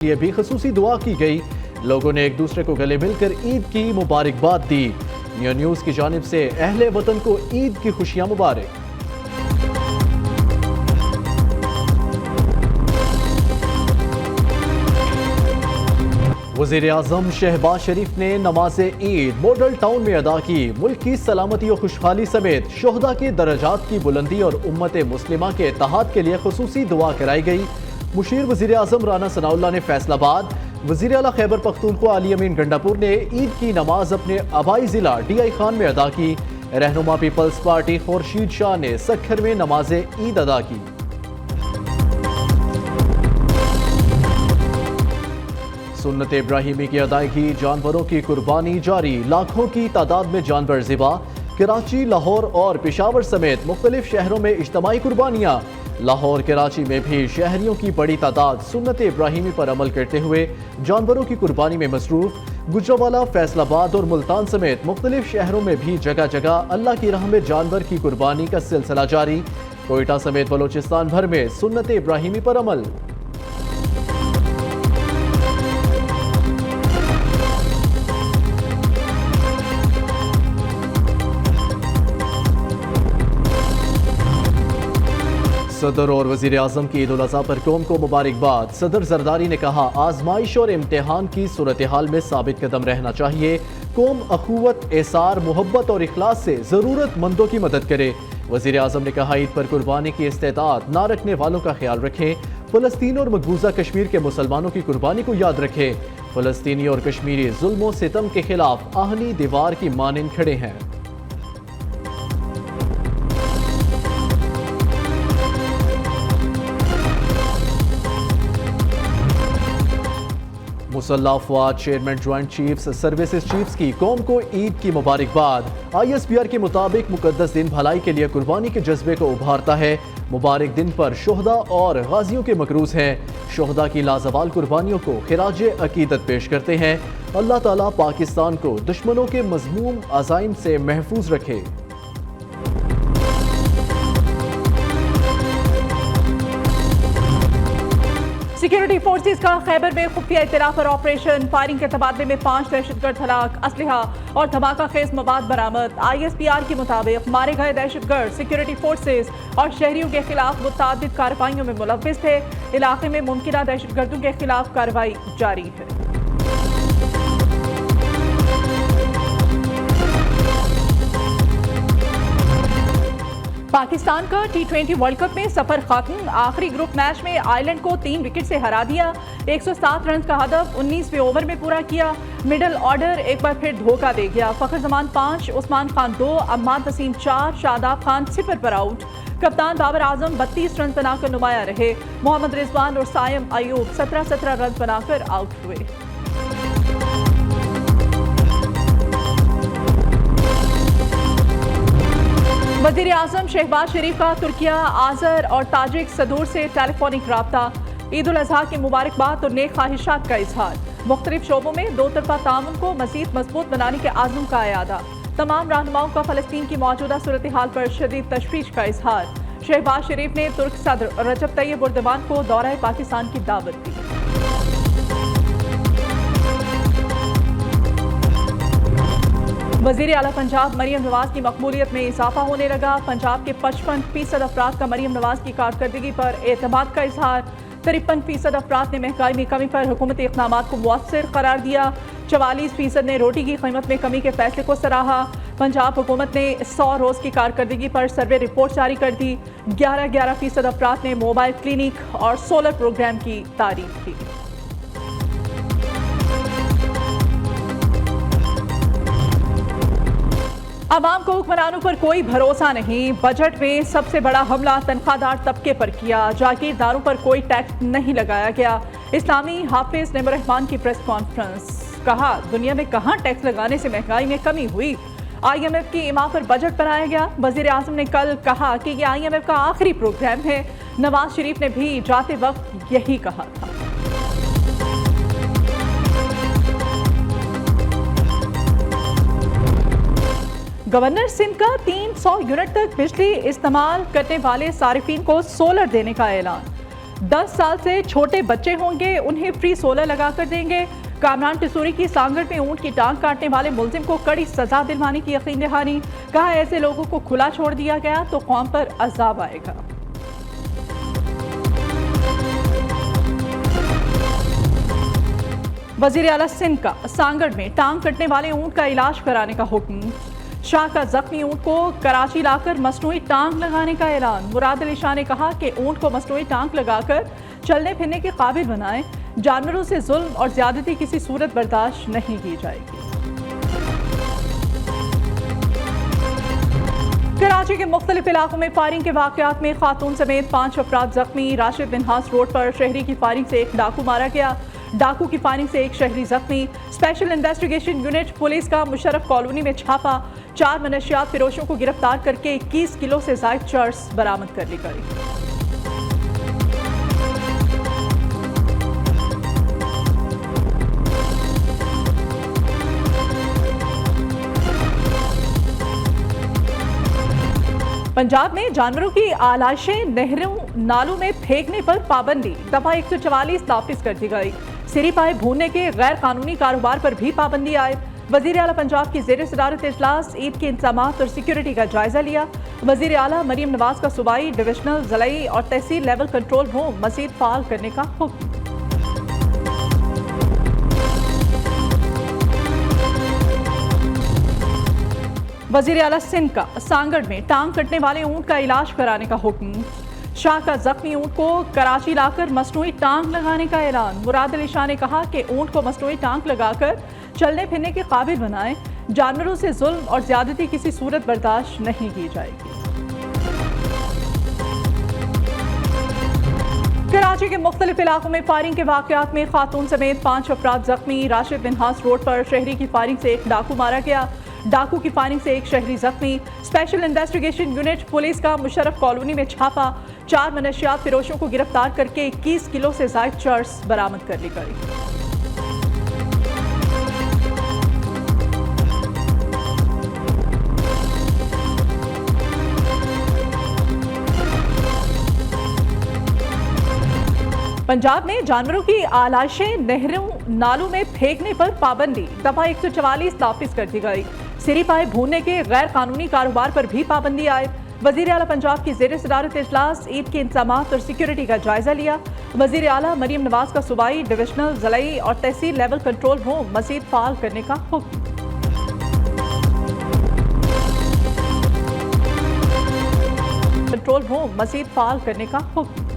लिए भी खसूसी दुआ की गई। लोगों ने एक दूसरे को गले मिलकर ईद की मुबारकबाद दी। न्यू न्यूज़ की जानिब से अहले वतन को ईद की खुशियां मुबारक। वज़ीर आज़म शहबाज शरीफ ने नमाज ईद मॉडल टाउन में अदा की। मुल्क की सलामती और खुशहाली समेत शोहदा के दर्जात की बुलंदी और उम्मत मुस्लिमा के इत्तेहाद के लिए खुसूसी दुआ कराई गई। मुशीर वज़ीर आज़म राना सनाउल्लाह ने फैसलाबाद, वज़ीर आला खैबर पख्तूनख्वा अली अमीन गंडापुर ने ईद की नमाज अपने आबाई जिला DI खान में अदा की। रहनुमा पीपल्स पार्टी खुर्शीद शाह ने सक्खर में नमाज ईद अदा की। सुन्नत इब्राहिमी की अदायगी, जानवरों की कुर्बानी जारी। लाखों की तादाद में जानवर ज़िबा। कराची, लाहौर और पेशावर समेत मुख्तलिफ शहरों में इज्तमाई कुर्बानियाँ। लाहौर, कराची में भी शहरियों की बड़ी तादाद सुन्नत इब्राहिमी पर अमल करते हुए जानवरों की कुर्बानी में मसरूफ। गुजरावाला, फैसलाबाद और मुल्तान समेत मुख्तलिफ शहरों में भी जगह जगह अल्लाह की राह में जानवर की कुर्बानी का सिलसिला जारी। कोयटा समेत बलोचिस्तान भर में सुन्नत इब्राहिमी पर अमल। सदर और वज़ीर आज़म की ईद उल अज़हा पर कौम को मुबारकबाद। सदर जरदारी ने कहा, आजमाइश और इम्तिहान की सूरत हाल में साबित कदम रहना चाहिए। कौम अखुवत, एसार, मोहब्बत और इखलास से ज़रूरतमंदों की मदद करे। वज़ीर आज़म ने कहा, ईद पर कुर्बानी की इस्तेताअत ना रखने वालों का ख्याल रखें। फ़लस्तीन और मकबूजा कश्मीर के मुसलमानों की कुर्बानी को याद रखें। फ़लस्तीनी और कश्मीरी जुल्म सितम के खिलाफ आहनी दीवार की मानिंद खड़े हैं। मुसल्लह अफवाज chairman joint chiefs services chiefs की कौम को ईद की मुबारकबाद। ISPR के मुताबिक मुकद्दस दिन भलाई के लिए कुर्बानी के जज्बे को उभारता है। मुबारक दिन पर शोहदा और गाजियों के मकरूज हैं। शोहदा की लाजवाल कुर्बानियों को खिराज अकीदत पेश करते हैं। अल्लाह ताला पाकिस्तान को दुश्मनों के मज़मूम अज़ाइम से महफूज रखे। सिक्योरिटी फोर्सेज का खैबर में खुफिया इत्तला पर ऑपरेशन। फायरिंग के तबादले में 5 दहशतगर्द हलाक, असलहा और धमाका खेज मवाद बरामद। ISPR के मुताबिक मारे गए दहशतगर्द सिक्योरिटी फोर्सेज और शहरियों के खिलाफ मुतअद्दिद कार्रवाइयों में मुलव्विस थे। इलाके में मुमकिना दहशतगर्दों के खिलाफ कार्रवाई जारी है। पाकिस्तान का T20 वर्ल्ड कप में सफर खत्म। आखिरी ग्रुप मैच में आयरलैंड को 3 विकेट से हरा दिया। 107 रन का हदफ 19वें ओवर में पूरा किया। मिडल ऑर्डर एक बार फिर धोखा दे गया। फखर जमान 5, उस्मान खान 2, अम्माद वसीम 4, शादाब खान 0 पर आउट। कप्तान बाबर आजम 32 रन बनाकर नुमाया रहे। मोहम्मद रिजवान और सायम अयूब 17-17 रन बनाकर आउट हुए। वज़ीर आज़म शहबाज शरीफ का तुर्किया, आज़र और ताजिक सदूर से टेलीफोनिक राब्ता। ईद उल अज़हा की मुबारकबाद और नेक ख्वाहिशात का इजहार। मुख्तलिफ शोबों में दो तरफा ताउन को मज़ीद मजबूत बनाने के आज़म का अयादा। तमाम रहनुमाओं का फ़लस्तीन की मौजूदा सूरत हाल पर शदीद तशवीश का इजहार। शहबाज शरीफ ने तुर्क सदर रजब तैयब एर्दोगान को दौरा पाकिस्तान की दावत दी। वज़ीर आला पंजाब मरियम नवाज की मकबूलियत में इजाफा होने लगा। पंजाब के 55% अफराद का मरियम नवाज की कारकर्दगी पर एतमाद का इजहार। 53% अफराद ने महंगाई में कमी पर हुकूमती इक़दामात को मुअस्सिर करार दिया। 44% ने रोटी की कीमत में कमी के फैसले को सराहा। पंजाब हुकूमत ने 100 रोज़ की कारकर्दगी पर सर्वे रिपोर्ट जारी कर दी। 11% अफराद ने मोबाइल क्लिनिक और सोलर प्रोग्राम की तारीफ की। अवाम को हुक्मरानों पर कोई भरोसा नहीं। बजट में सबसे बड़ा हमला तनख्वाहदार तबके पर किया। जागीरदारों पर कोई टैक्स नहीं लगाया गया। इस्लामी हाफिज नेमर रहमान की प्रेस कॉन्फ्रेंस। कहा, दुनिया में कहाँ टैक्स लगाने से महंगाई में कमी हुई। IMF की इमा पर बजट बनाया गया। वज़ीर आज़म ने कल कहा कि ये IMF का आखिरी प्रोग्राम है। नवाज शरीफ ने भी जाते वक्त यही कहा था। गवर्नर सिंध का 300 यूनिट तक बिजली इस्तेमाल करने वाले सारिफीन को सोलर देने का ऐलान। 10 साल से छोटे बच्चे होंगे उन्हें फ्री सोलर लगाकर देंगे। कामरान टिसूरी की सांगड़ में ऊंट की टांग काटने वाले मुलजिम को कड़ी सजा दिलवाने की यकीन दहानी। कहा ऐसे लोगों को खुला छोड़ दिया गया तो कौम पर अजाब आएगा। वजीर आला सिंध का सांगड़ में टांग कटने वाले ऊंट का इलाज कराने का हुक्म। शाह का जख्मी ऊंट को कराची लाकर मसनूई टांग लगाने का ऐलान। मुराद अली शाह ने कहा कि ऊंट को मसनूई टांग लगाकर चलने फिरने के काबिल बनाएं। जानवरों से जुल्म और ज्यादती किसी सूरत बर्दाश्त नहीं की जाएगी। कराची के मुख्तलिफ इलाकों में फायरिंग के वाकयात में खातून समेत 5 अफराद जख्मी। राशिद बिनहास रोड पर शहरी की फायरिंग से एक डाकू मारा गया। डाकू की फायरिंग से एक शहरी जख्मी। स्पेशल इन्वेस्टिगेशन यूनिट पुलिस का मुशर्रफ कॉलोनी में छापा। 4 मनशियात फिरोशों को गिरफ्तार करके 21 किलो से जायद चर्स बरामद कर ली गई। पंजाब में जानवरों की आलाशें नहरों नालों में फेंकने पर पाबंदी। दफा 144 नाफिज कर दी गई। सिरी पाए भूनने के गैर कानूनी कारोबार पर भी पाबंदी आए। वजीर आला पंजाब की जेर सदारत इजलास ईद के इंतजामात और सिक्योरिटी का जायजा लिया। वजीर आला मरीम नवाज का सूबाई, डिविजनल, ज़िलाई और तहसील लेवल कंट्रोल रूम मजीद फाल करने का हुक्म। वजीर आला सिंध का सांगड़ में टांग कटने वाले ऊंट का इलाज कराने का हुक्म। शाह का जख्मी ऊंट को कराची लाकर मसनूई टांग लगाने का ऐलान। मुराद अली शाह ने कहा कि ऊंट को मसनूई टांग लगाकर चलने फिरने के काबिल बनाएं। जानवरों से जुल्म और ज्यादती किसी सूरत बर्दाश्त नहीं की जाएगी। कराची के मुख्तलिफ इलाकों में फायरिंग के वाकयात में खातून समेत 5 अफराद जख्मी। राशिद बिनहास रोड पर शहरी की फायरिंग से एक डाकू मारा गया। डाकू की फायरिंग से एक शहरी जख्मी। स्पेशल इन्वेस्टिगेशन यूनिट पुलिस का मुशर्रफ कॉलोनी में छापा। 4 मनशियात फिरोशों को गिरफ्तार करके 21 किलो से जायद चर्स बरामद कर ली गई। पंजाब में जानवरों की आलाशें नहरों नालों में फेंकने पर पाबंदी। दफा 144 नाफिज कर दी गई। सिरी पाए भूनने के गैर कानूनी कारोबार पर भी पाबंदी आए। वजीर आला पंजाब की जेर सदारत इजलास ईद के इंतजामात और सिक्योरिटी का जायजा लिया। वजीर आला मरीम नवाज का सूबाई, डिविजनल, ज़िलाई और तहसील लेवल कंट्रोल रूम मजीद फाल करने का हुक्म। कंट्रोल रूम मजीद फाल करने का हुक्म।